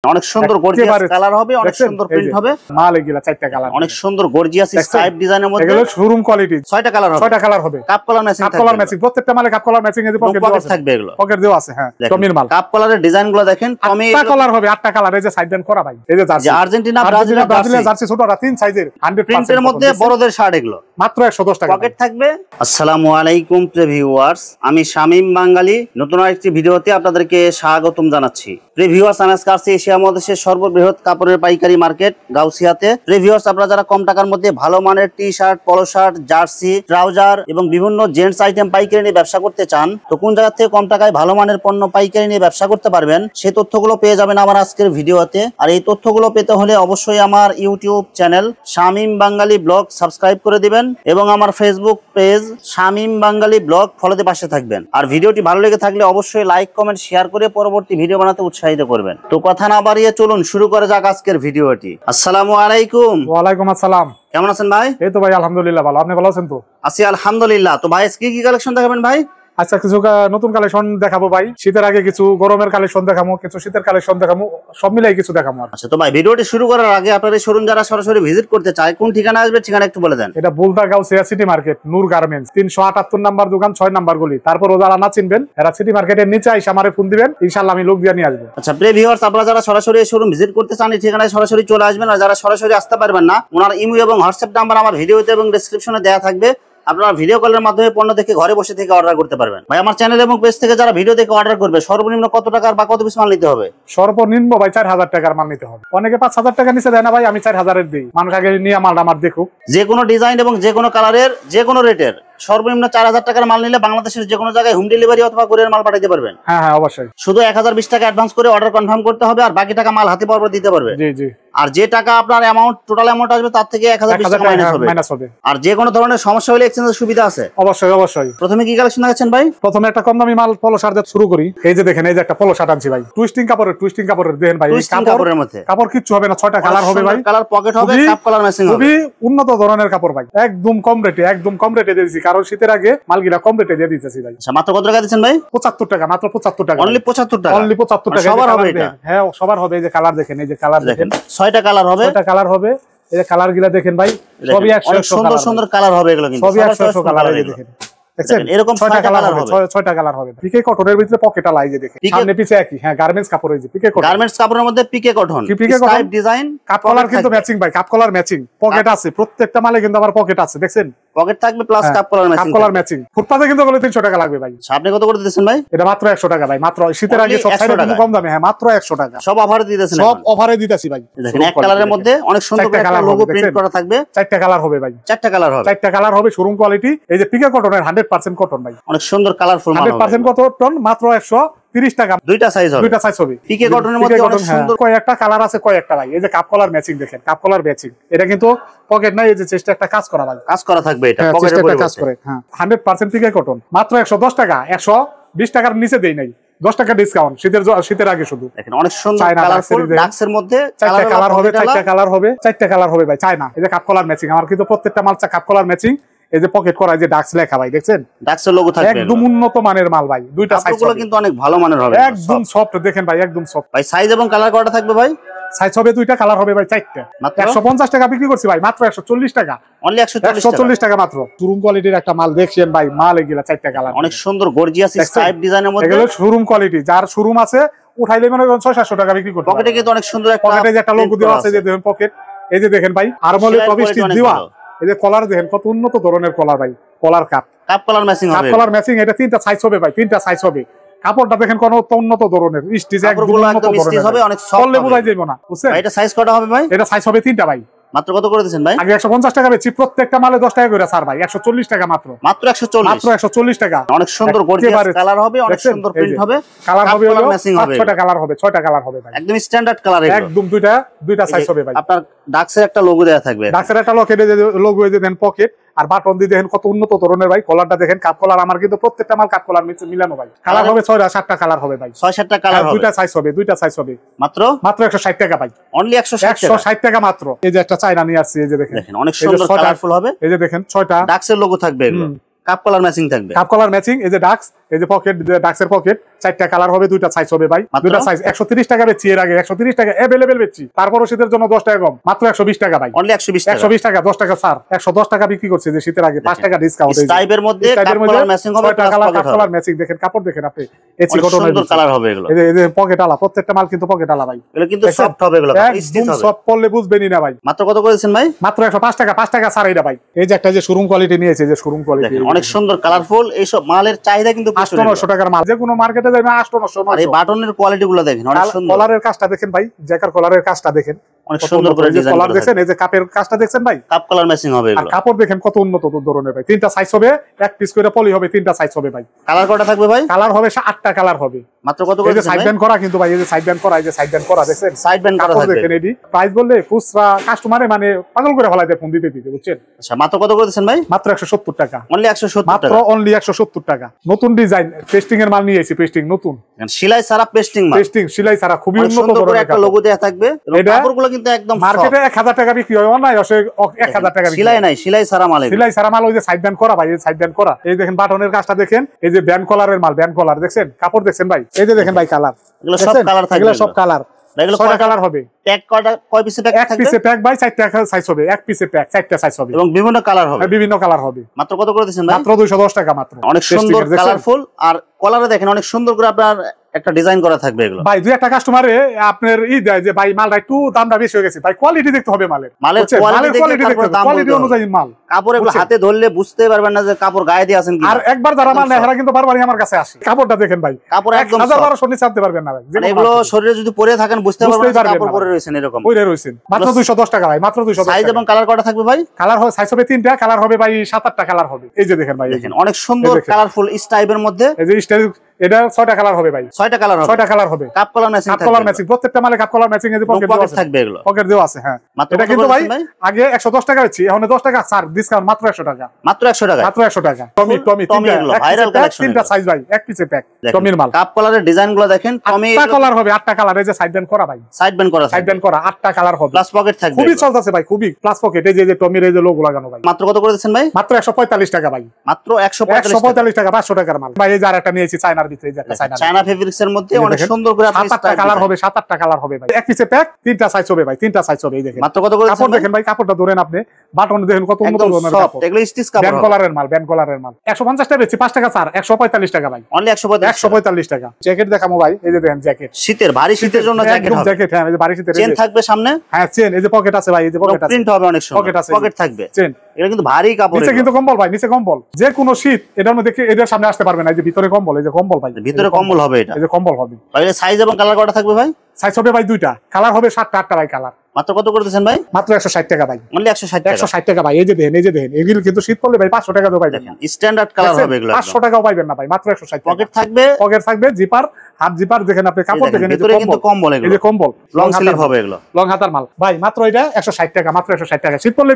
অনেক সুন্দর gorgeous colour হবে, অনেক সুন্দর প্রিন্ট হবে। মাল এগুলা চারটা কালার, অনেক সুন্দর গর্জিয়াস স্ট্রাইপ ডিজাইনের মধ্যে। এগুলো শোরুম কোয়ালিটি। 6টা কালার হবে, 6টা কালার হবে। Cuff collar matching, cuff collar matching, প্রত্যেকটা মালে কাপ কলার ম্যাচিং এর পকেট থাকবে। এগুলো পকেট দেওয়া আছে। হ্যাঁ, টমির মাল। কাপ কলারের ডিজাইনগুলো দেখেন, টমি 8টা কালার হবে, 8টা কালার। এই যে সাইড ব্যান্ড করা ভাই, এই যে জার্সি আর্জেন্টিনা ব্রাজিলের জার্সি ছোটরা 3 সাইজের 100% প্রিন্টের মধ্যে বড়দের শার্ট। এগুলো মাত্র 110 টাকা পকেট থাকবে। আসসালামু আলাইকুম ভিউয়ার্স, আমি শামীম বাঙালি নতুন আরেকটি ভিডিওতে আপনাদেরকে স্বাগতম জানাচ্ছি। ভিউয়ার্স, আমি আজকে আসছি এশিয়া মহাদেশের সর্ববৃহৎ কাপড়ের পাইকারি মার্কেট গাউসিয়াতে। ভিউয়ার্স, আপনারা যারা কম টাকার মধ্যে ভালো মানের টি shirt, polo shirt, jersey, trouser এবং বিভিন্ন জেন্টস আইটেম পাইকারি নিয়ে ব্যবসা করতে চান, তো কোন জায়গা থেকে কম টাকায় ভালো মানের পণ্য পাইকারি নিয়ে ব্যবসা করতে পারবেন, সেই তথ্যগুলো পেয়ে যাবেন আমার আজকের ভিডিওতে। আর এই তথ্যগুলো পেতে হলে অবশ্যই আমার ইউটিউব চ্যানেল শামীম বাঙালি ব্লগ সাবস্ক্রাইব করে দিবেন এবং আমার ফেসবুক পেজ শামীম বাঙালি ব্লগ ফলোতে পাশে থাকবেন। আর ভিডিওটি ভালো লেগে থাকলে অবশ্যই লাইক, কমেন্ট, শেয়ার করে পরবর্তী ভিডিও বানাতে উৎসাহিত করবেন। তো কথা না বাড়িয়ে চলুন শুরু করা যাক আজকের ভিডিওটি। আসসালামু আলাইকুম। ওয়ালাইকুম আসসালাম। কেমন আছেন ভাই? এই তো ভাই আলহামদুলিল্লাহ ভালো। আপনি ভালো আছেন তো? আছি আলহামদুলিল্লাহ। তো ভাই আজকে কি কালেকশন দেখাবেন ভাই? আচ্ছা, কিছু নতুন কালেকশন দেখাবো ভাই। শীতের আগে কিছু গরমের কালেকশন দেখাবো, কিছু শীতের কালেকশন দেখাবো, সব মিলাই কিছু দেখাবো। আচ্ছা, তো ভাই ভিডিওটি শুরু করার আগে আপনার এই শোরুম যারা সরাসরি ভিজিট করতে চায় কোন ঠিকানা আসবে, ঠিকানা একটু বলে দেন। এটা বুলদা গাউসিয়া সিটি মার্কেট, নূর গার্মেন্টস, 378 নাম্বার দোকান, 6 নাম্বার গলি। তারপর যারা না চিনবেন এরা সিটি মার্কেটের নিচে আইসা আমারে ফোন দিবেন, ইনশাআল্লাহ আমি লোক দিয়ে নিয়ে আসবো। আচ্ছা ভিউয়ার্স, আপনারা যারা সরাসরি এই শোরুম ভিজিট করতে চান এই ঠিকানায় সরাসরি চলে আসবেন। আর যারা সরাসরি আসতে পারবেন না, ওনার ইমো এবং হোয়াটসঅ্যাপ নাম্বার আমার ভিডিওতে এবং ডেসক্রিপশনে দেওয়া থাকবে। আপনারা ভিডিও কলের মাধ্যমে পণ্য দেখে ঘরে বসে থেকে অর্ডার করতে পারবেন। ভাই আমার চ্যানেল এবং পেজ থেকে যারা ভিডিও দেখে অর্ডার করবে সর্বনিম্ন কত টাকার বা কত পিস মাল নিতে হবে? সর্বনিম্ন ভাই 4000 টাকার মাল নিতে হবে। অনেকে 5000 টাকা নিচে দেয় না ভাই, আমি 4000 এর দিই। মানুষ আগে নিয়ে মালটা আমার দেখুক। যে কোনো ডিজাইন এবং যে কোনো কালারের যে কোনো রেটের সর্বনিম্ন 4000 টাকার মাল নিলে বাংলাদেশের যে কোনো জায়গায় হোম ডেলিভারি অথবা কুরিয়ার মাল পাঠাতে পারবেন। হ্যাঁ হ্যাঁ, অবশ্যই। শুধু 1020 টাকা অ্যাডভান্স করে অর্ডার কনফার্ম করতে হবে, আর বাকি টাকা মাল হাতে পাওয়ার দিতে পারবে। জি জি। আর যে টাকা আপনার অ্যামাউন্ট টোটাল অ্যামাউন্ট আসবে তার থেকে 1020 টাকা মাইনাস হবে। আর যে কোনো ধরনের সমস্যা হলে এক্সচেঞ্জের সুবিধা আছে। অবশ্যই অবশ্যই। প্রথমে কি কালেকশন দেখাচ্ছেন ভাই? প্রথমে একটা কম দামি মাল পলো শার্ট দিয়ে শুরু করি। এই যে দেখেন, এই যে একটা পলো শার্ট আনছি ভাই, টুইস্টিং কাপড়ের দেখেন ভাই। এই কাপড়ের মধ্যে কাপড় কিচ্ছু হবে না, 6টা কালার হবে ভাই। কালার পকেট হবে, কাপ কালার ম্যাচিং হবে। খুবই উন্নত ধরনের কাপড় ভাই, একদম কম রেটে দিয়েছি, কারণ শীতের আগে মালগুলা কম রেটে দিয়ে দিতেছি ভাই। আচ্ছা, মাত্র কত টাকা দিচ্ছেন ভাই? 75 টাকা, মাত্র 75 টাকা। অনলি 75 টাকা। অনলি 75 টাকা। সবার হবে এটা? হ্যাঁ, সবার হবে। এই যে কালার দেখেন, এই যে কালার দেখেন, 6টা কালার হবে। 6টা কালার হবে। এই যে কালার গুলা দেখেন ভাই, সবই 100 সুন্দর সুন্দর কালার হবে। এগুলো কিন্তু সবই 100 কালার। এই যে দেখেন, দেখছেন এরকম 6টা কালার হবে। 6টা কালার হবে। পিকে কটনের ভিতরে পকেট আলাই যে দেখেন, সামনে পিছে একই। হ্যাঁ, গার্মেন্টস কাপড়। এই যে পিকে কটন, গার্মেন্টস কাপড়ের মধ্যে PK cotton type design, cuff collar কিন্তু ম্যাচিং ভাই, কাপ কলার ম্যাচিং, পকেট আছে প্রত্যেকটা মালে কিন্তু আবার পকেট আছে, দেখছেন পকেট থাকবে প্লাস কাপ কলার ম্যাচিং। ফুটপাতে কিন্তু বলে 300 টাকা লাগবে ভাই। আপনি কত করে দিতেছেন ভাই? এটা মাত্র 100 টাকা ভাই। মাত্র শীতের আগে সব সাইডে কিন্তু কম দামে। হ্যাঁ, মাত্র 100 টাকা। সব অফারে দিতেছেন? সব অফারে দিতেছি ভাই। দেখেন এক কালারের মধ্যে অনেক সুন্দর একটা লোগো প্রিন্ট করা থাকবে। 4টা কালার হবে ভাই। 4টা কালার হবে। 4টা কালার হবে, শোরুম কোয়ালিটি। এই যে পিকে কটনের 100% কটন ভাই, অনেক সুন্দর কালারফুল মাল হবে। 100% কটন, মাত্র 130 টাকা। দুইটা সাইজ হবে। দুইটা সাইজ হবে। পিকে কটনের মধ্যে অনেক সুন্দর কয়েকটা কালার আছে, কয়েকটা ভাই। এই যে কাপ কলার ম্যাচিং দেখেন, কাপ কলার ম্যাচিং। এটা কিন্তু পকেট নাই, এই যে চেস্টে একটা কাজ করা ভাই, কাজ করা থাকবে। এটা পকেটের উপরে কাজ করে। হ্যাঁ, 100% পিকে কটন, মাত্র 110 টাকা। 120 টাকার নিচে দেই নাই, 10 টাকা ডিসকাউন্ট শীতের আগে শুধু। দেখেন অনেক সুন্দর কালারফুল ডাক্সের মধ্যে 4টা কালার হবে। 4টা কালার হবে ভাই। চায়না। এই যে কাপ কলার ম্যাচিং, আমার কিন্তু প্রত্যেকটা মাল কাপ কলার ম্যাচিং। এই যে পকেট করা, এই যে ডাক্স লেখা ভাই, দেখছেন ডাক্সের লোগো থাকবে। একদম উন্নত মানের মাল ভাই। দুইটা সাইজ গুলো কিন্তু অনেক ভালো মানের হবে, একদম সফট দেখেন ভাই, একদম সফট ভাই। সাইজ এবং কালার কয়টা থাকবে ভাই? সাইজ হবে দুইটা, কালার হবে ভাই 4টা। 150 টাকা বিক্রি করছি ভাই, মাত্র 140 টাকা। অনলি 140 টাকা মাত্র। শোরুম কোয়ালিটির একটা মাল দেখছেন ভাই, মাল এগুলা 4টা কালার, অনেক সুন্দর গর্জিয়াস স্ট্রাইপ ডিজাইনের মধ্যে। এগুলো শোরুম কোয়ালিটি, যার শোরুম আছে উঠাইলে মনে করেন 600-700 টাকা বিক্রি করতে। পকেটে কিন্তু অনেক সুন্দর একটা পকেটে যে একটা লোগো দেওয়া আছে, যে দেখেন পকেট। এই যে দেখেন ভাই, আরমলে প্রবিষ্টি দেওয়া। এই যে কলার দেখেন, কত উন্নত ধরনের কলার ভাই। কলার কাপ কলার ম্যাচিং হবে। Cuff collar matching. এটা 3টা সাইজ হবে ভাই, 3টা সাইজ হবে। কাপড়টা দেখেন কত উন্নত ধরনের, স্টিচ একদম উন্নত ধরনের হবে, অনেক সফট হবে, বোঝাই যাবে না, বুঝছেন? এটা সাইজ কয়টা হবে ভাই? এটা সাইজ হবে 3টা ভাই। মাত্র কত করে দিবেন ভাই? আগে 150 টাকা বেচি, প্রত্যেকটা মালে 10 টাকা করে ছাড় ভাই। 140 টাকা মাত্র। মাত্র 140 টাকা। অনেক সুন্দর গর্জিয়াস কালার হবে, অনেক সুন্দর প্রিন্ট হবে। কালার হবে, 6টা কালার হবে। 6টা কালার হবে ভাই, একদম স্ট্যান্ডার্ড কালার। একদম দুইটা সাইজ হবে ভাই। আপনার ডাক্সের একটা লোগো দেয়া থাকবে। ডাক্সের একটা লোগো এই যে দেন পকেট, আর বাটন দিয়ে দেখেন কত উন্নত ধরনের ভাই। কলারটা দেখেন, কাপ কলার। আমার কিন্তু প্রত্যেকটা মাল কাপ কলার মিলানো ভাই। কালার হবে 6-7টা কালার হবে ভাই। 6-7টা কালার হবে। দুইটা সাইজ হবে। মাত্র 160 টাকা ভাই। অনলি 160 টাকা মাত্র। এই যে একটা চায়না নিয়ে আসছে, এই যে দেখেন অনেক সুন্দর কালারফুল হবে। এই যে দেখেন 6টা ডাক্সের লোগো থাকবে। এগুলো কাপ কলার ম্যাচিং থাকবে। Cuff collar matching. এই যে ডাক্স, এই যে পকেট, ডাক্সের পকেট, 4টা কালার হবে, 2টা সাইজ হবে ভাই, 2টা সাইজ। 130 টাকা বেচছি, এর আগে 130 টাকা अवेलेबल বেচছি। তারপর শীতের জন্য 10 টাকা কম, মাত্র 120 টাকা ভাই, অনলি 120 টাকা। 120 টাকা, 10 টাকা স্যার, 110 টাকা বিক্রি করছে যে শীতের আগে, 5 টাকা ডিসকাউন্ট। এই টাইপের মধ্যে কাপ কলার ম্যাচিং হবে, 6টা কালার কাপ কলার ম্যাচিং। দেখেন কাপড় দেখেন আপনি, এসি কটন সুন্দর কালার হবে এগুলো। এই যে পকেট আলা, প্রত্যেকটা মাল কিন্তু পকেট আলা ভাই, এগুলো কিন্তু সফট হবে, এগুলো স্টিচ একদম হবে। সফট পরলে বুঝবেনই না ভাই। মাত্র কত করেছেন ভাই? মাত্র 105 টাকা, 5 টাকা স্যার এটা ভাই। এই যে একটা যে শোরুম কোয়ালিটি নিয়েছে, যে শোরুম কোয়ালিটি, দেখেন অনেক সুন্দর কালারফুল। এইসব মালের চাহিদা কিন্তু প্রচুর। 800-900 টাকার মাল, যে কোনো মার্কেটে যাবেন 800-900। আর এই বাটনের কোয়ালিটি গুলো দেখেন অনেক সুন্দর। কলারের কাজটা দেখেন ভাই, জ্যাকার কলারের কাজটা দেখেন অনেক সুন্দর করে ডিজাইন কলার দেখেন। এই যে কাপের কাজটা দেখছেন ভাই, কাপ কলার ম্যাচিং হবে আর এগুলো। কাপড় দেখেন কত উন্নত ধরনের ভাই। 3টা সাইজ হবে, এক পিস করে পলি হবে, 3টা সাইজ হবে ভাই। কালার কয়টা থাকবে ভাই? কালার হবে 8টা কালার হবে। মাত্র কত এই করে যে সাইড ব্যান্ড করা কিন্তু ভাই, এই যে সাইড ব্যান্ড করা, এই যে সাইড ব্যান্ড করা দেখছেন, সাইড ব্যান্ড করা কাপড় থাকবে। দেখেন এডি প্রাইস বললে খুচরা কাস্টমারে মানে পাগল করে ফেলায় দেয় ফোন দিতে দিতে, বুঝছেন। আচ্ছা মাত্র কত করেছেন ভাই? মাত্র 170 টাকা, অনলি 170 মাত্র টাকা। অনলি 170 টাকা। নতুন ডিজাইন পেস্টিং এর মাল নিয়ে এসেছি, পেস্টিং নতুন, সেলাই সারা পেস্টিং মাল, পেস্টিং সেলাই ছাড়া খুবই অনেক উন্নত সুন্দর করে ধরনের একটা কাপড়। লোগো দেয়া থাকবে এবং এটা কাপড়গুলো কিন্তু একদম মার্কেটে 1000 টাকা বিক্রি হয়, অনলাইন 1000 টাকা বিক্রি সেলাই হয়। নাই, সেলাই সারা মাল এগুলো। সেলাই ছাড়া মাল, ওই যে সাইড ব্যান্ড করা ভাই, এই সাইড ব্যান্ড করা। এই দেখেন বাটনের কাজটা দেখেন, এই যে ব্যান্ড কলারের মাল, ব্যান্ড কলার দেখছেন, কাপড় দেখছেন ভাই। এই যে দেখেন ভাই কালার, এগুলো সব কালার থাকবে, এগুলো সব কালার, এগুলো 6টা কালার হবে। প্যাক কয়টা, কয় পিসে প্যাক এক থাকবে? পিসে প্যাক ভাই 4টা সাইজ হবে, এক পিসে প্যাক 4টা সাইজ হবে এবং বিভিন্ন কালার হবে, আর বিভিন্ন কালার হবে। মাত্র কত করে দিচ্ছেন ভাই? মাত্র 210 টাকা মাত্র। অনেক সুন্দর কালারফুল। আর কলারে দেখেন অনেক সুন্দর করে আপনার একটা ডিজাইন করা থাকবে এগুলো। ভাই দুই একটা কাস্টমারে আপনার দেয় যে ভাই মালটা একটু দামটা বেশি হয়ে গেছে, ভাই কোয়ালিটি দেখতে হবে মালের, মালের বুঝছেন? কোয়ালিটি দেখে কোয়ালিটি দেখতে তারপর হবে, দাম কোয়ালিটি বলতে হবে। অনুযায়ী মাল। কাপড় এগুলো বুঝছেন? হাতে ধরলে বুঝতে পারবেন না যে কাপড় গায়ে দিয়ে আছেন কিনা। আর একবার যারা মাল নেয় এরা কিন্তু বারবারই আমার কাছে আসে। কাপড়টা দেখেন ভাই, কাপড় একদম 1000-1200 নিচে আনতে পারবেন না ভাই। মানে এগুলো শরীরে যদি পরে থাকেন বুঝতে পারবেন না কাপড় পরে রয়েছেন এরকম। ওইরে রইছেন মাত্র 210 টাকা ভাই, মাত্র 210 সাইজ টাকা। এবং কালার কয়টা থাকবে ভাই? কালার হবে, সাইজ হবে 3টা, কালার হবে ভাই 7-8টা কালার হবে। এই যে দেখেন ভাই, দেখেন অনেক সুন্দর দেখেন। কালারফুল স্টাইপের মধ্যে এই যে স্টাইল, এটা 6টা কালার হবে ভাই, 6টা কালার হবে। 6টা কালার হবে। কাপ কলার ম্যাচিং কাপ থাকবে, কলার ম্যাচিং, প্রত্যেকটা মালে কাপ কলার ম্যাচিং। এই যে পকেট পকেট থাকবে এগুলো। পকেট দেওয়া আছে, হ্যাঁ। মাত্র এটা কত কিন্তু ভাই বলেছেন ভাই? আগে 110 টাকা হচ্ছে, এখন 10 টাকা স্যার ডিসকাউন্ট, মাত্র 100 টাকা, মাত্র 100 টাকা। মাত্র 100 টাকা। টমি টমি টমি এগুলো ভাইরাল কালেকশন, 3টা সাইজ ভাই, এক পিসে প্যাক টমির মাল। কাপ কলারের ডিজাইনগুলো দেখেন, টমি 8টা কালার হবে, 8টা কালার। এই যে সাইড ব্যান্ড করা ভাই, সাইড ব্যান্ড করা সাইড থাকবে, ব্যান্ড করা 8টা কালার হবে, প্লাস পকেট থাকবে। খুবই চলতেছে ভাই, খুবই প্লাস পকেট। এই যে টমির এই যে লোগো লাগানো ভাই, মাত্র কত করে দিচ্ছেন ভাই? মাত্র 145 টাকা ভাই, মাত্র 145 টাকা। 145 টাকা, 500 টাকার মাল ভাই। এই যে আরেকটা নিয়েছি চায়নার ভিতরে, এই যে একটা চায়নার চায়না ফেব্রিক্স এর মধ্যে অনেক দেখেন, সুন্দর করে আপনি 7-8টা কালার হবে, 7-8টা কালার হবে ভাই। এক পিসে প্যাক 3টা সাইজ হবে ভাই, 3টা সাইজ হবে। এই দেখেন মাত্র কত করে কাপড় দেখেন ভাই, কাপড়টা ধরেন আপনি, বাটন দেখেন কত উন্নত একদম ধরনের সফট, কাপড়। এগুলো স্টিচ কাপড় ব্যান্ড কলারের মাল, ব্যান্ড কলারের মাল। 150 টাকা বেচছি, 5 টাকা স্যার, 145 টাকা ভাই, অনলি 145 145 টাকা। জ্যাকেট দেখামো ভাই, এই যে দেখেন জ্যাকেট, শীতের ভারী শীতের জন্য জ্যাকেট একদম হবে, জ্যাকেট, হ্যাঁ। এই যে বাড়ি শীতের, চেন থাকবে সামনে, হ্যাঁ চেন। এই যে পকেট আছে ভাই, এই যে পকেট আছে, প্রিন্ট হবে অনেক সুন্দর, পকেট আছে, পকেট থাকবে, চেন। এটা কিন্তু ভারী কাপড়। নিচে কিন্তু কম্বল ভাই, নিচে কম্বল, যে কোনো শীত এটার মধ্যে এটার সামনে আসতে পারবে না। এই যে ভিতরে কম্বল, এই যে কম্বল ভাই, ভিতরে কম্বল হবে, এটা এই যে কম্বল হবে ভাই। সাইজ এবং কালার কয়টা থাকবে ভাই? সাইজ হবে ভাই 2টা, কালার হবে 7-8টা ভাই কালার। মাত্র কত করে দিচ্ছেন ভাই? মাত্র 160 টাকা ভাই, অনলি 160 টাকা। 160 টাকা ভাই। এই যে দেখেন, এই যে দেখেন, এগুলো কিন্তু শীত পড়লে ভাই 500 টাকা তো পাইবেন না, স্ট্যান্ডার্ড কালার হবে এগুলো, 500 টাকাও পাইবেন না ভাই, মাত্র 160 টাকা। পকেট থাকবে, পকেট থাকবে, জিপার, হাফ জিপার দেখেন আপনি, কাপড় দেখেন, এই যে ভিতরে কিন্তু কম্বল, এই এগুলো যে কম্বল, লং স্লিভ হবে এগুলো, লং হাতার মাল ভাই। মাত্র এটা 160 টাকা, মাত্র 160 টাকা। শীত পড়লে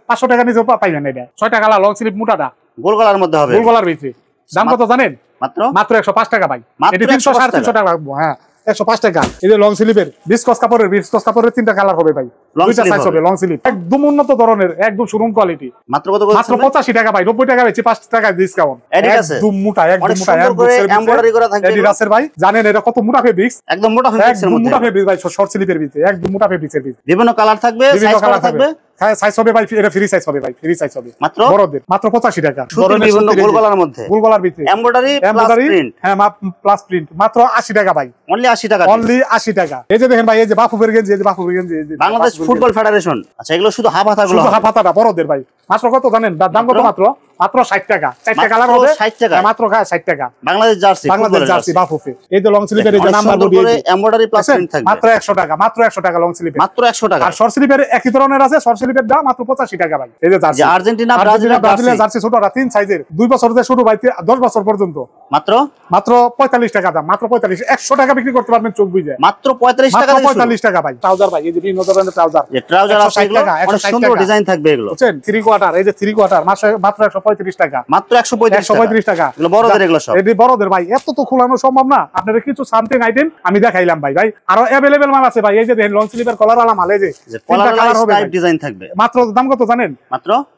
500 টাকা নিচে পাইবেন এটা। 6টা কালার লং স্লিভ মোটাটা, গোল গলার মধ্যে হবে, গোল গলার ভিতরে। দাম কত জানেন? মাত্র মাত্র 105 টাকা ভাই। মাত্র এটা 300 350 টাকা রাখবো, হ্যাঁ 105 টাকা। এই যে লং স্লিভের বিসকস কাপড়ের, বিসকস কাপড়ের 3টা কালার হবে ভাই, Long 2টা sleeve সাইজ হবে, লং স্লিভ একদম উন্নত ধরনের, একদম শোরুম কোয়ালিটি। মাত্র কত করে মাত্র দিচ্ছেন ভাই? 85 টাকা ভাই, 90 টাকা বেচি, 5 টাকা ডিসকাউন্ট। Adidas এর? একদম মোটা, একদম অনেক মোটা, সুন্দর করে এমব্রয়ডারি করা থাকবে এগুলো। Adidas এর ভাই, জানেন এটা কত মোটা ফেব্রিক্স, একদম মোটা ফেব্রিক্স এর একদম মধ্যে, মোটা ফেব্রিক্স ভাই, শর্ট স্লিভের ভিতরে, একদম মোটা ফেব্রিক্সের ভিতরে। বিভিন্ন কালার থাকবে, বিভিন্ন সাইজ কালার কত থাকবে? হ্যাঁ সাইজ হবে ভাই, এটা ফ্রি সাইজ হবে ভাই, ফ্রি সাইজ হবে মাত্র বড়দের, মাত্র 85 টাকা। সুতির বিভিন্ন গোল গলার মধ্যে, গোল গলার ভিতরে এমব্রয়ডারি প্লাস এমব্রয়ডারি, প্রিন্ট, হ্যাঁ প্লাস প্রিন্ট, মাত্র 80 টাকা ভাই, অনলি 80 টাকা। অনলি 80 টাকা। এই যে দেখেন ভাই, এই যে বাফুফের গেঞ্জি, এই যে বাফুফের গেঞ্জি, এই যে বাংলাদেশ ফুটবল ফেডারেশন। আচ্ছা এগুলো শুধু হাফ হাতা গুলো, শুধু হাফ হাতাটা বড়দের ভাই, মাত্র কত জানেন? দাম কত? মাত্র মাত্র 60 টাকা। 4টা কালার হবে, 60 টাকা, মাত্র 60 টাকা। Bangladesh jersey, Bangladesh jersey Bafufe. এই যে লং স্লিভের, এই যে অনেক নাম্বার সুন্দর বডি, করে এমব্রয়ডারি প্লাস প্রিন্ট থাকবে, মাত্র 100 টাকা, মাত্র 100 টাকা লং স্লিভে, মাত্র 100 টাকা। আর শর্ট স্লিভের একই ধরনের আছে, শর্ট স্লিভের দাম মাত্র 85 টাকা ভাই। এই যে জার্সি, যে আর্জেন্টিনা ব্রাজিলের ব্রাজিলের জার্সি ছোটটা 3 সাইজের, 2 বছর থেকে শুরু ভাই 10 বছর পর্যন্ত, মাত্র মাত্র 45 টাকা দাম, মাত্র 45। 100 টাকা বিক্রি করতে পারবেন চোখ বুঝে, মাত্র 45 টাকা মাত্র থেকে শুরু। 45 টাকা ভাই। ট্রাউজার ভাই, এই যে বিভিন্ন ধরনের ট্রাউজার, যে ট্রাউজার আছে 160 এগুলো টাকা, অনেক 160 সুন্দর টাকা। ডিজাইন থাকবে এগুলো, বুঝছেন? 3 কোয়ার্টার, এই যে 3 কোয়ার্টার মাত্র 135 টাকা, মাত্র 135 টাকা। এগুলো বড়দের, এগুলো সব এটি বড়দের ভাই, এত তো খোলানো সম্ভব না। আপনাদের কিছু সামথিং আইটেম আমি দেখাইলাম ভাই। ভাই আরো अवेलेबल মাল আছে ভাই। এই যে দেখেন লং স্লিভের কলার আলা মাল, এই যে কলার কালার হবে, ডিজাইন থাকবে। মাত্র দাম কত জানেন?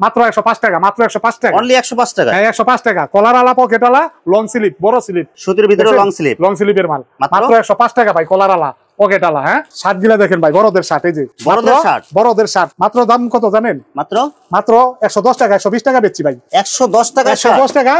মাত্র 105 টাকা, মাত্র 105 টাকা, অনলি 105 টাকা। হ্যাঁ 105 টাকা। কলার আলা, পকেট আলা, লং স্লিভ, বড় স্লিভ, সুতির ভিতরে লং স্লিভ, লং স্লিভের মাল মাত্র 105 টাকা ভাই। কলার আলা, পকেট আলা। হ্যাঁ শার্ট গুলা দেখেন ভাই, বড়দের শার্ট, এই যে বড়দের শার্ট। মাত্র দাম কত জানেন? মাত্র 110 টাকা, 120 টাকা বেচছি ভাই। 110 টাকা, 110 টাকা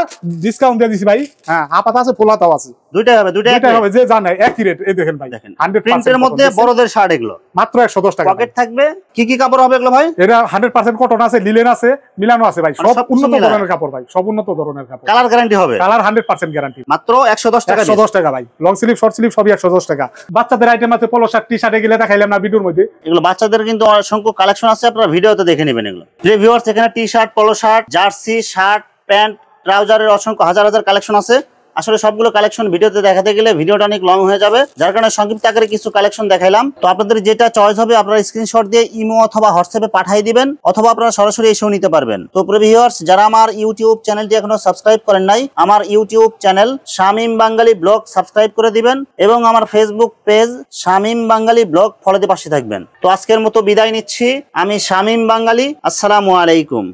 ডিসকাউন্ট দিয়ে দিছি ভাই। হ্যাঁ আপাতত আছে, পোলাতাও আছে, দুইটাই হবে, দুইটাই হবে, যে জানে একই রেট। এই দেখেন ভাই, 100% প্রিন্টের মধ্যে বড়দের শার্ট, এগুলো মাত্র 110 টাকা। পকেট থাকবে। কি কি কাপড় হবে এগুলো ভাই? এটা 100% কটন আছে, লিলেন আছে, মিলানো আছে ভাই। সব উন্নত ধরনের কাপড় ভাই, সব উন্নত ধরনের কাপড়। কালার গ্যারান্টি হবে, কালার 100% গ্যারান্টি। মাত্র 110 টাকা, 110 টাকা ভাই। লং স্লিভ, শর্ট স্লিভ সবই 110 টাকা। বাচ্চাদের আইটেম আছে, পলো শার্ট, টি শার্ট, এগুলো দেখাইলাম না ভিডিওর মধ্যে। এগুলো বাচ্চাদের কিন্তু অসংখ্য কালেকশন আছে, আপনারা ভিডিওতে দেখে নেবেন এগুলো। ভিউয়ার্স, এখানে T shirt, polo shirt, jersey, shirt, pant, ট্রাউজারের অসংখ্য হাজার হাজার কালেকশন আছে। আসলে সবগুলো কালেকশন ভিডিওতে দেখাতে গেলে ভিডিওটা অনেক লং হয়ে যাবে, যার কারণে সংক্ষিপ্ত আকারে কিছু কালেকশন দেখাইলাম। তো আপনাদের যেটা চয়েস হবে আপনারা স্ক্রিনশট দিয়ে ইমো অথবা হোয়াটসঅ্যাপে পাঠিয়ে দিবেন, অথবা আপনারা সরাসরি এসেও নিতে পারবেন। তো ভিউয়ার্স, যারা আমার ইউটিউব চ্যানেলটি এখনো সাবস্ক্রাইব করেন নাই, আমার ইউটিউব চ্যানেল শামীম বাঙালি ব্লগ সাবস্ক্রাইব করে দিবেন, এবং আমার ফেসবুক পেজ শামীম বাঙালি ব্লগ ফলোতে পাশে থাকবেন। তো আজকের মতো বিদায় নিচ্ছি, আমি শামীম বাঙালি। আসসালামু আলাইকুম।